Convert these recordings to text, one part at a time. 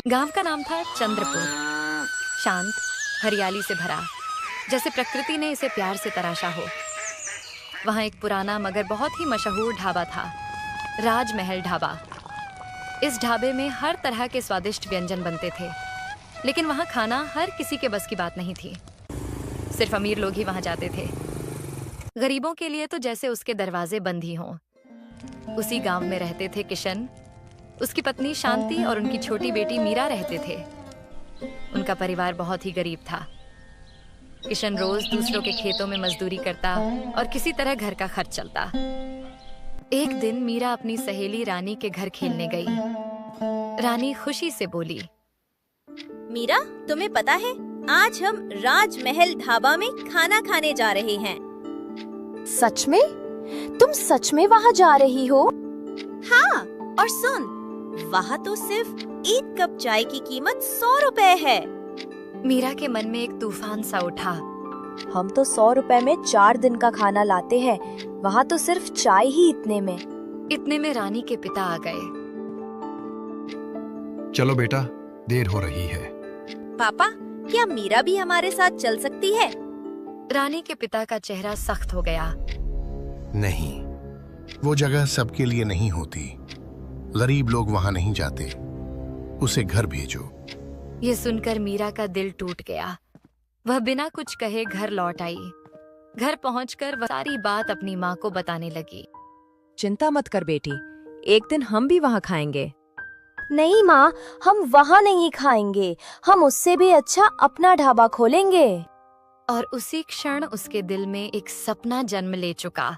गांव का नाम था चंद्रपुर। शांत, हरियाली से भरा, जैसे प्रकृति ने इसे प्यार से तराशा हो। वहां एक पुराना मगर बहुत ही मशहूर ढाबा था, राजमहल ढाबा। इस ढाबे में हर तरह के स्वादिष्ट व्यंजन बनते थे, लेकिन वहां खाना हर किसी के बस की बात नहीं थी। सिर्फ अमीर लोग ही वहां जाते थे। गरीबों के लिए तो जैसे उसके दरवाजे बंद ही हों। उसी गांव में रहते थे किशन, उसकी पत्नी शांति और उनकी छोटी बेटी मीरा रहते थे। उनका परिवार बहुत ही गरीब था। किशन रोज दूसरों के खेतों में मजदूरी करता और किसी तरह घर का खर्च चलता। एक दिन मीरा अपनी सहेली रानी के घर खेलने गई। रानी खुशी से बोली, मीरा, तुम्हें पता है आज हम राजमहल ढाबा में खाना खाने जा रहे हैं। सच में? तुम सच में वहाँ जा रही हो? हाँ, और सुन, वहाँ तो सिर्फ एक कप चाय की कीमत 100 रुपए है। मीरा के मन में एक तूफान सा उठा। हम तो 100 रुपए में 4 दिन का खाना लाते हैं, वहाँ तो सिर्फ चाय ही इतने में रानी के पिता आ गए। चलो बेटा, देर हो रही है। पापा, क्या मीरा भी हमारे साथ चल सकती है? रानी के पिता का चेहरा सख्त हो गया। नहीं, वो जगह सबके लिए नहीं होती। गरीब लोग वहाँ नहीं जाते। उसे घर भेजो। ये सुनकर मीरा का दिल टूट गया। वह बिना कुछ कहे घर लौट आई। घर पहुंचकर वह सारी बात अपनी माँ को बताने लगी। चिंता मत कर बेटी, एक दिन हम भी वहाँ खाएंगे। नहीं माँ, हम वहाँ नहीं खाएंगे। हम उससे भी अच्छा अपना ढाबा खोलेंगे। और उसी क्षण उसके दिल में एक सपना जन्म ले चुका।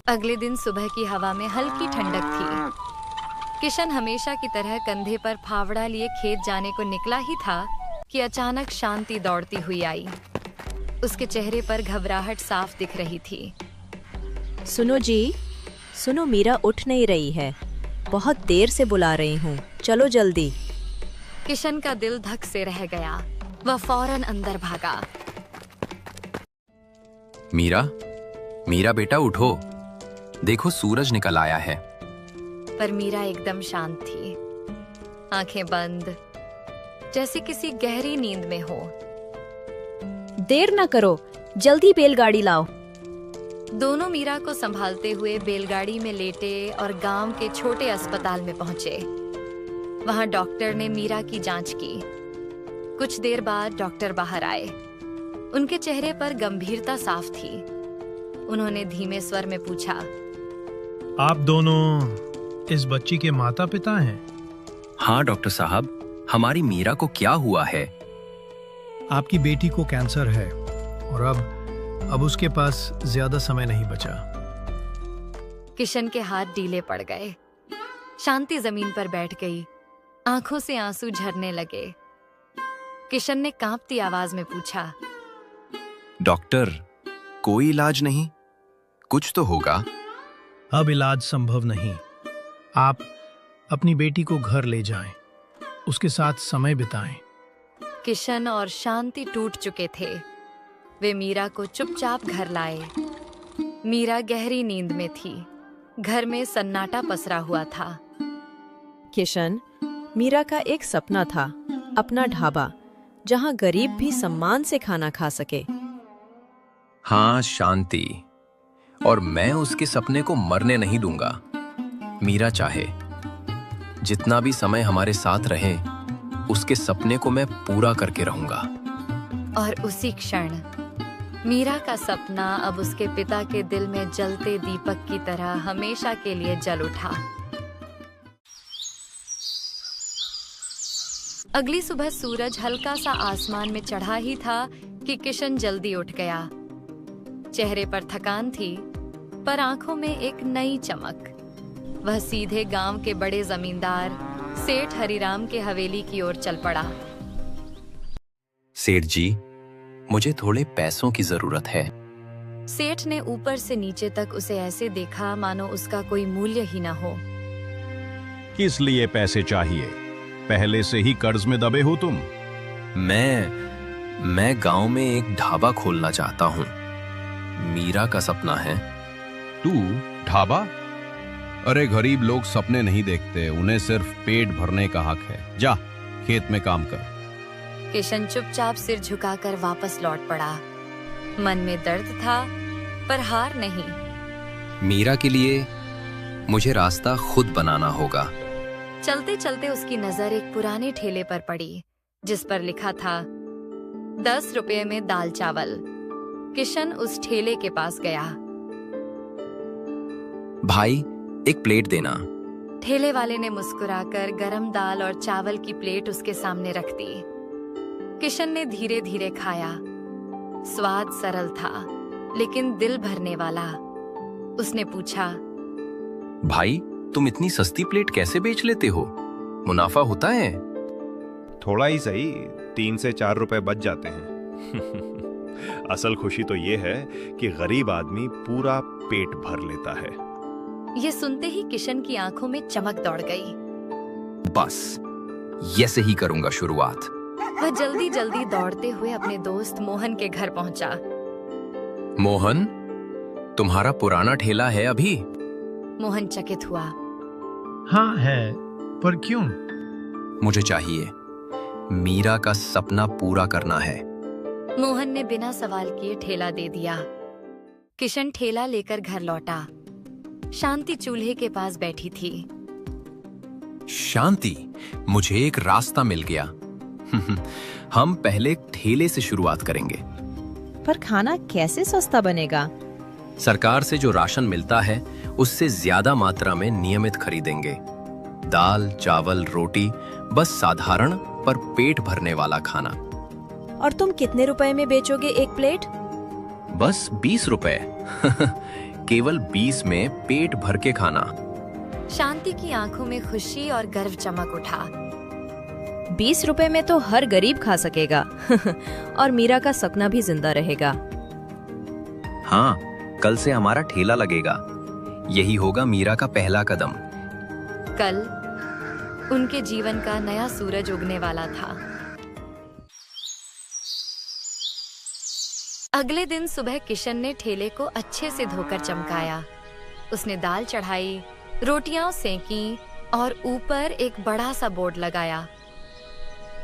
अगले दिन सुबह की हवा में हल्की ठंडक थी। किशन हमेशा की तरह कंधे पर फावड़ा लिए खेत जाने को निकला ही था कि अचानक शांति दौड़ती हुई आई। उसके चेहरे पर घबराहट साफ दिख रही थी। सुनो जी, सुनो, मीरा उठ नहीं रही है। बहुत देर से बुला रही हूँ, चलो जल्दी। किशन का दिल धक से रह गया। वह फौरन अंदर भागा। मीरा, मीरा बेटा उठो, देखो सूरज निकल आया है। पर मीरा एकदम शांत थी, आंखें बंद, जैसे किसी गहरी नींद में हो। देर न करो, जल्दी बैलगाड़ी लाओ। दोनों मीरा को संभालते हुए बैलगाड़ी में लेटे और गांव के छोटे अस्पताल में पहुंचे। वहां डॉक्टर ने मीरा की जांच की। कुछ देर बाद डॉक्टर बाहर आए। उनके चेहरे पर गंभीरता साफ थी। उन्होंने धीमे स्वर में पूछा, आप दोनों इस बच्ची के माता पिता हैं? हाँ डॉक्टर साहब, हमारी मीरा को क्या हुआ है? आपकी बेटी को कैंसर है और अब उसके पास ज्यादा समय नहीं बचा। किशन के हाथ ढीले पड़ गए। शांति जमीन पर बैठ गई, आंखों से आंसू झरने लगे। किशन ने कांपती आवाज में पूछा, डॉक्टर, कोई इलाज नहीं? कुछ तो होगा। अब इलाज संभव नहीं। आप अपनी बेटी को घर ले जाएं, उसके साथ समय बिताएं। किशन और शांति टूट चुके थे। वे मीरा को चुपचाप घर लाए। मीरा गहरी नींद में थी। घर में सन्नाटा पसरा हुआ था। किशन, मीरा का एक सपना था, अपना ढाबा, जहाँ गरीब भी सम्मान से खाना खा सके। हाँ शांति, और मैं उसके सपने को मरने नहीं दूंगा। मीरा चाहे जितना भी समय हमारे साथ रहे, उसके सपने को मैं पूरा करके रहूंगा। और उसी क्षण मीरा का सपना अब उसके पिता के दिल में जलते दीपक की तरह हमेशा के लिए जल उठा। अगली सुबह सूरज हल्का सा आसमान में चढ़ा ही था कि किशन जल्दी उठ गया। चेहरे पर थकान थी, पर आंखों में एक नई चमक। वह सीधे गांव के बड़े जमींदार सेठ हरिराम के हवेली की ओर चल पड़ा। सेठ जी, मुझे थोड़े पैसों की जरूरत है। सेठ ने ऊपर से नीचे तक उसे ऐसे देखा मानो उसका कोई मूल्य ही न हो। किस लिए पैसे चाहिए? पहले से ही कर्ज में दबे हो तुम। मैं गांव में एक ढाबा खोलना चाहता हूँ। मीरा का सपना है। तू ढाबा? अरे गरीब लोग सपने नहीं देखते, उन्हें सिर्फ पेट भरने का हक है। जा खेत में काम कर। किशन चुपचाप सिर झुकाकर वापस लौट पड़ा। मन में दर्द था पर हार नहीं। मीरा के लिए मुझे रास्ता खुद बनाना होगा। चलते चलते उसकी नजर एक पुराने ठेले पर पड़ी जिस पर लिखा था 10 रुपए में दाल चावल। किशन उस ठेले के पास गया। भाई एक प्लेट देना। ठेले वाले ने मुस्कुराकर गरम दाल और चावल की प्लेट उसके सामने रख दी। किशन ने धीरे धीरे खाया। स्वाद सरल था लेकिन दिल भरने वाला। उसने पूछा, भाई तुम इतनी सस्ती प्लेट कैसे बेच लेते हो? मुनाफा होता है? थोड़ा ही सही, 3 से 4 रुपए बच जाते हैं। असल खुशी तो ये है कि गरीब आदमी पूरा पेट भर लेता है। ये सुनते ही किशन की आंखों में चमक दौड़ गई। बस ऐसे ही करूंगा शुरुआत। वह जल्दी जल्दी दौड़ते हुए अपने दोस्त मोहन के घर पहुंचा। मोहन, तुम्हारा पुराना ठेला है अभी? मोहन चकित हुआ। हाँ है, पर क्यों? मुझे चाहिए, मीरा का सपना पूरा करना है। मोहन ने बिना सवाल किए ठेला दे दिया। किशन ठेला लेकर घर लौटा। शांति चूल्हे के पास बैठी थी। शांति, मुझे एक रास्ता मिल गया। हम पहले ठेले से शुरुआत करेंगे। पर खाना कैसे सस्ता बनेगा? सरकार से जो राशन मिलता है उससे ज्यादा मात्रा में नियमित खरीदेंगे। दाल, चावल, रोटी, बस साधारण पर पेट भरने वाला खाना। और तुम कितने रुपए में बेचोगे एक प्लेट? बस 20 रुपए। केवल 20 में पेट भर के खाना। शांति की आंखों में खुशी और गर्व चमक उठा। 20 रुपए में तो हर गरीब खा सकेगा। और मीरा का सपना भी जिंदा रहेगा। हाँ, कल से हमारा ठेला लगेगा। यही होगा मीरा का पहला कदम। कल उनके जीवन का नया सूरज उगने वाला था। अगले दिन सुबह किशन ने ठेले को अच्छे से धोकर चमकाया। उसने दाल चढ़ाई, रोटियां सेंकी और ऊपर एक बड़ा सा बोर्ड लगाया,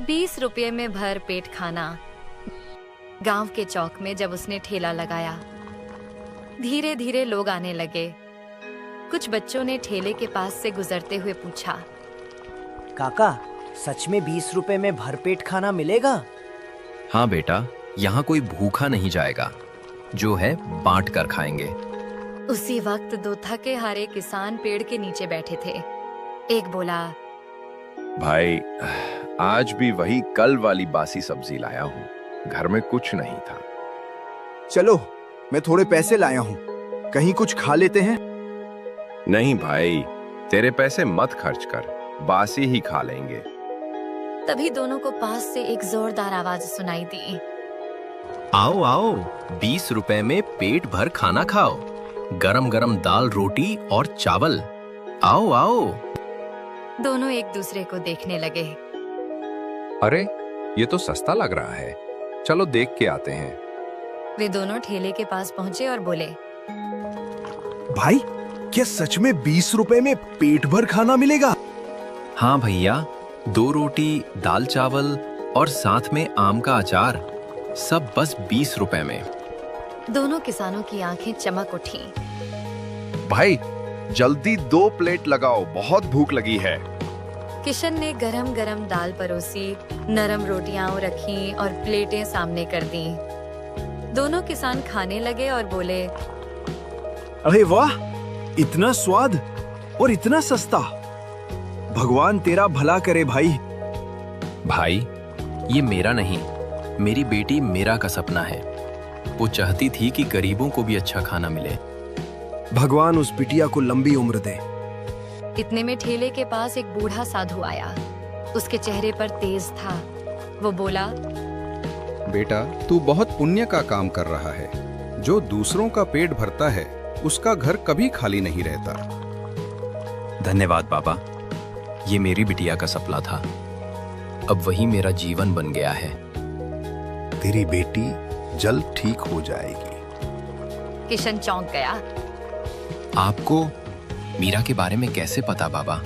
20 रुपये में भर पेट खाना। गांव के चौक में जब उसने ठेला लगाया, धीरे धीरे लोग आने लगे। कुछ बच्चों ने ठेले के पास से गुजरते हुए पूछा, काका, सच में 20 रुपए में भरपेट खाना मिलेगा? हाँ बेटा, यहाँ कोई भूखा नहीं जाएगा। जो है बांट कर खाएंगे। उसी वक्त 2 थके हारे किसान पेड़ के नीचे बैठे थे। एक बोला, भाई आज भी वही कल वाली बासी सब्जी लाया हूँ, घर में कुछ नहीं था। चलो मैं थोड़े पैसे लाया हूँ, कहीं कुछ खा लेते हैं। नहीं भाई, तेरे पैसे मत खर्च कर, बासी ही खा लेंगे। तभी दोनों को पास से एक जोरदार आवाज सुनाई दी, आओ आओ, 20 रुपए में पेट भर खाना खाओ। गरम गरम दाल, रोटी और चावल। आओ आओ। दोनों एक दूसरे को देखने लगे। अरे ये तो सस्ता लग रहा है, चलो देख के आते हैं। वे दोनों ठेले के पास पहुंचे और बोले, भाई क्या सच में 20 रुपए में पेट भर खाना मिलेगा? हाँ भैया, 2 रोटी, दाल चावल और साथ में आम का अचार, सब बस 20 रुपए में। दोनों किसानों की आंखें चमक उठी। भाई जल्दी 2 प्लेट लगाओ, बहुत भूख लगी है। किशन ने गरम गरम दाल परोसी, नरम रोटियां रखी और प्लेटें सामने कर दी। दोनों किसान खाने लगे और बोले, अरे वाह, इतना स्वाद और इतना सस्ता। भगवान तेरा भला करे भाई। भाई, ये मेरा नहीं, मेरी बेटी मीरा का सपना है। वो चाहती थी कि गरीबों को भी अच्छा खाना मिले। भगवान उस बिटिया को लंबी उम्र दे। इतने में ठेले के पास एक बूढ़ा साधु आया। उसके चेहरे पर तेज था। वो बोला, बेटा, तू बहुत पुण्य का काम कर रहा है। जो दूसरों का पेट भरता है उसका घर कभी खाली नहीं रहता। धन्यवाद बाबा, ये मेरी बिटिया का सपना था, अब वही मेरा जीवन बन गया है। तेरी बेटी जल्द ठीक हो जाएगी। किशन चौंक गया। आपको मीरा के बारे में कैसे पता बाबा?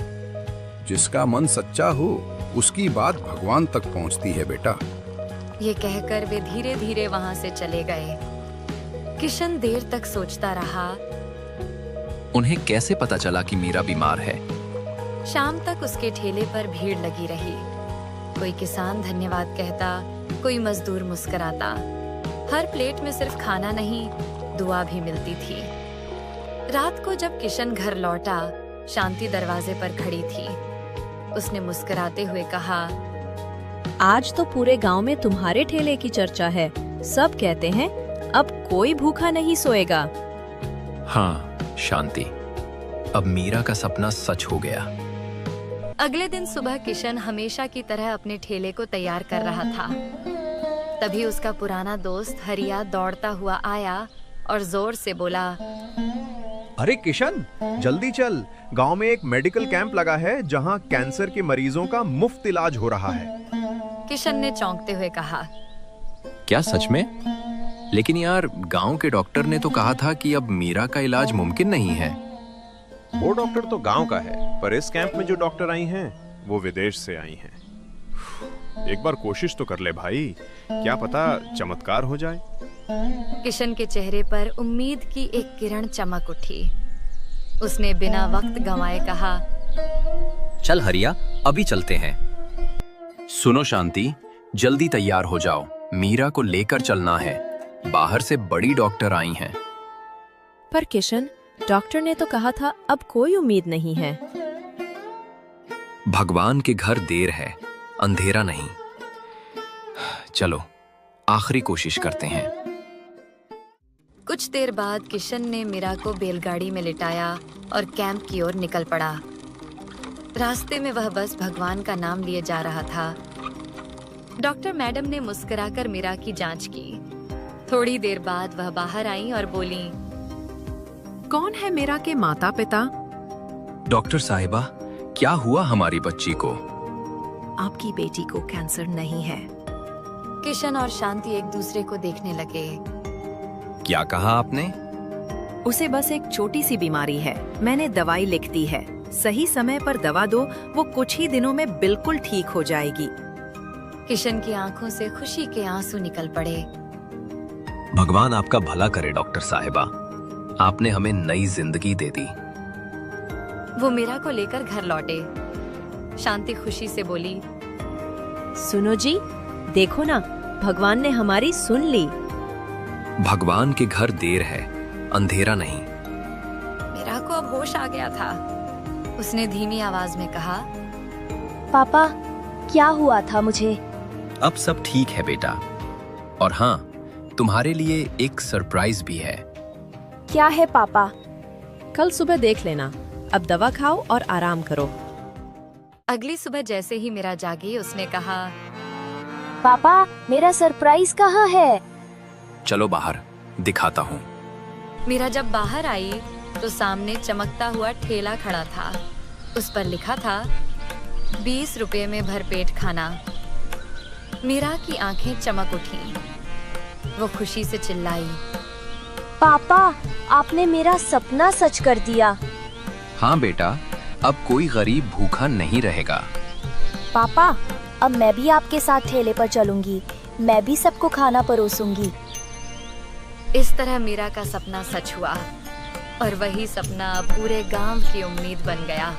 जिसका मन सच्चा हो उसकी बात भगवान तक पहुंचती है बेटा। ये कहकर वे धीरे धीरे वहां से चले गए। किशन देर तक सोचता रहा। उन्हें कैसे पता चला कि मीरा बीमार है? शाम तक उसके ठेले पर भीड़ लगी रही। कोई किसान धन्यवाद कहता, कोई मजदूर मुस्कुराता। हर प्लेट में सिर्फ खाना नहीं, दुआ भी मिलती थी। रात को जब किशन घर लौटा, शांति दरवाजे पर खड़ी थी। उसने मुस्कुराते हुए कहा, आज तो पूरे गांव में तुम्हारे ठेले की चर्चा है। सब कहते हैं अब कोई भूखा नहीं सोएगा। हाँ शांति, अब मीरा का सपना सच हो गया। अगले दिन सुबह किशन हमेशा की तरह अपने ठेले को तैयार कर रहा था। तभी उसका पुराना दोस्त हरिया दौड़ता हुआ आया और जोर से बोला, अरे किशन, जल्दी चल, गांव में एक मेडिकल कैंप लगा है जहां कैंसर के मरीजों का मुफ्त इलाज हो रहा है। किशन ने चौंकते हुए कहा, क्या सच में? लेकिन यार, गांव के डॉक्टर ने तो कहा था कि अब मीरा का इलाज मुमकिन नहीं है। वो डॉक्टर तो गांव का है, पर इस कैंप में जो डॉक्टर आई हैं, वो विदेश से आई हैं। एक बार कोशिश तो कर ले भाई, क्या पता चमत्कार हो जाए। किशन के चेहरे पर उम्मीद की एक किरण चमक उठी। उसने बिना वक्त गंवाए कहा, चल हरिया, अभी चलते हैं। सुनो शांति, जल्दी तैयार हो जाओ, मीरा को लेकर चलना है। बाहर से बड़ी डॉक्टर आई हैं। पर किशन, डॉक्टर ने तो कहा था अब कोई उम्मीद नहीं है। भगवान के घर देर है, अंधेरा नहीं। चलो आखिरी कोशिश करते हैं। कुछ देर बाद किशन ने मीरा को बैलगाड़ी में लिटाया और कैंप की ओर निकल पड़ा। रास्ते में वह बस भगवान का नाम लिए जा रहा था। डॉक्टर मैडम ने मुस्कुराकर मीरा की जांच की। थोड़ी देर बाद वह बाहर आई और बोली, कौन है मीरा के माता पिता? डॉक्टर साहिबा, क्या हुआ हमारी बच्ची को? आपकी बेटी को कैंसर नहीं है। किशन और शांति एक दूसरे को देखने लगे। क्या कहा आपने? उसे बस एक छोटी सी बीमारी है। मैंने दवाई लिख दी है। सही समय पर दवा दो, वो कुछ ही दिनों में बिल्कुल ठीक हो जाएगी। किशन की आंखों से खुशी के आंसू निकल पड़े। भगवान आपका भला करे डॉक्टर साहिबा, आपने हमें नई जिंदगी दे दी। वो मीरा को लेकर घर लौटे। शांति खुशी से बोली, सुनो जी, देखो ना, भगवान ने हमारी सुन ली। भगवान के घर देर है, अंधेरा नहीं। मीरा को अब होश आ गया था। उसने धीमी आवाज में कहा, पापा, क्या हुआ था मुझे? अब सब ठीक है बेटा। और हाँ, तुम्हारे लिए एक सरप्राइज भी है। क्या है पापा? कल सुबह देख लेना। अब दवा खाओ और आराम करो। अगली सुबह जैसे ही मीरा जागी, उसने कहा, पापा, मेरा सरप्राइज कहाँ है? चलो बाहर दिखाता हूँ। मीरा जब बाहर आई तो सामने चमकता हुआ ठेला खड़ा था। उस पर लिखा था, 20 रुपए में भरपेट खाना। मीरा की आंखें चमक उठीं। वो खुशी से चिल्लाई, पापा, आपने मेरा सपना सच कर दिया। हाँ बेटा, अब कोई गरीब भूखा नहीं रहेगा। पापा, अब मैं भी आपके साथ ठेले पर चलूंगी। मैं भी सबको खाना परोसूंगी। इस तरह मीरा का सपना सच हुआ और वही सपना पूरे गांव की उम्मीद बन गया।